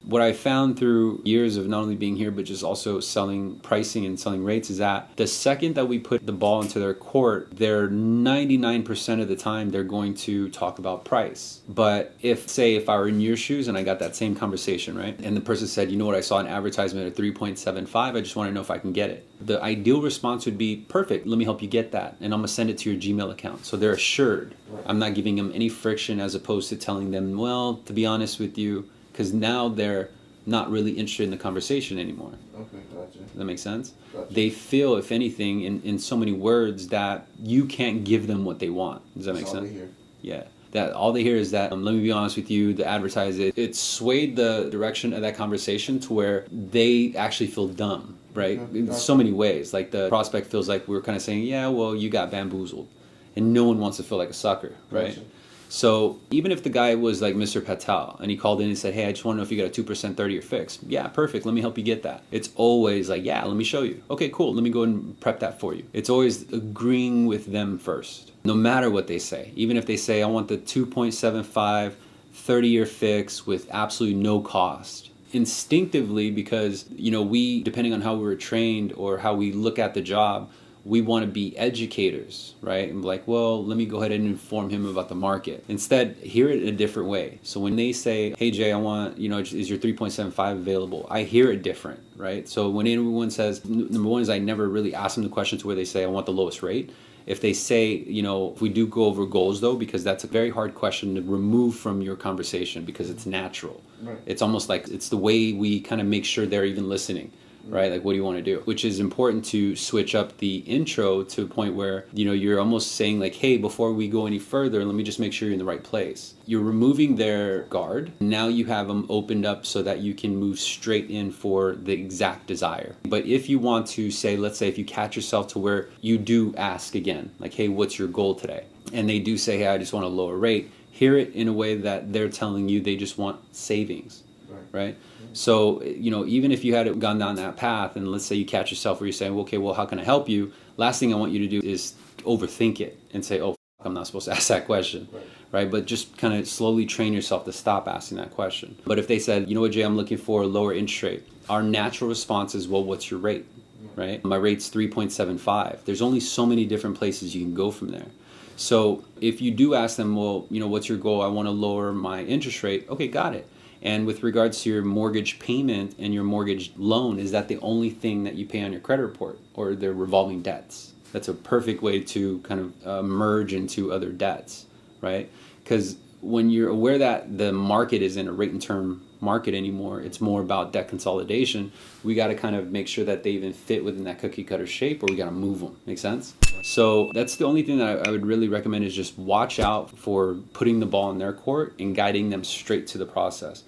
What I found through years of not only being here, but just also selling pricing and selling rates is that the second that we put the ball into their court, they're 99% of the time, they're going to talk about price. But if I were in your shoes and I got that same conversation, right? And the person said, you know what, I saw an advertisement at 3.75, I just want to know if I can get it. The ideal response would be, perfect, let me help you get that. And I'm gonna send it to your Gmail account. So they're assured. Right. I'm not giving them any friction as opposed to telling them, well, to be honest with you, because now they're not really interested in the conversation anymore. Okay, gotcha. Does that make sense? Gotcha. They feel, if anything, in so many words that you can't give them what they want. Does that make sense? All they hear. Yeah. That all they hear is that, let me be honest with you, the advertiser, it swayed the direction of that conversation to where they actually feel dumb, right? Okay, In so many ways. Like the prospect feels like we're kind of saying, yeah, well, you got bamboozled. And no one wants to feel like a sucker, right? Gotcha. So even if the guy was like Mr. Patel and he called in and said, hey, I just want to know if you got a 2% 30-year fix. Yeah, perfect. Let me help you get that. It's always like, yeah, let me show you. Okay, cool. Let me go and prep that for you. It's always agreeing with them first, no matter what they say. Even if they say, I want the 2.75 30-year fix with absolutely no cost. Instinctively, because, we, depending on how we were trained or how we look at the job, we want to be educators, right? And like, well, let me go ahead and inform him about the market. Instead, hear it in a different way. So when they say, hey, Jay, I want, is your 3.75 available? I hear it different, right? So when anyone says, number one is I never really ask them the question to where they say, I want the lowest rate. If they say, if we do go over goals though, because that's a very hard question to remove from your conversation because it's natural. Right. It's almost like it's the way we kind of make sure they're even listening. Right? Like, what do you want to do? Which is important to switch up the intro to a point where, you're almost saying like, hey, before we go any further, let me just make sure you're in the right place. You're removing their guard. Now you have them opened up so that you can move straight in for the exact desire. But if you want to say, let's say if you catch yourself to where you do ask again, like, hey, what's your goal today? And they do say, hey, I just want a lower rate. Hear it in a way that they're telling you they just want savings, right? So, even if you had gone down that path and let's say you catch yourself where you're saying, okay, well, how can I help you? Last thing I want you to do is overthink it and say, oh, I'm not supposed to ask that question, right? But just kind of slowly train yourself to stop asking that question. But if they said, you know what, Jay, I'm looking for a lower interest rate, our natural response is, well, what's your rate, right? My rate's 3.75. There's only so many different places you can go from there. So if you do ask them, well, what's your goal? I want to lower my interest rate. Okay, got it. And with regards to your mortgage payment and your mortgage loan, is that the only thing that you pay on your credit report or their revolving debts? That's a perfect way to kind of merge into other debts, right? Because when you're aware that the market isn't a rate and term market anymore, it's more about debt consolidation, we got to kind of make sure that they even fit within that cookie cutter shape, or we got to move them. Make sense? So that's the only thing that I would really recommend is just watch out for putting the ball in their court and guiding them straight to the process.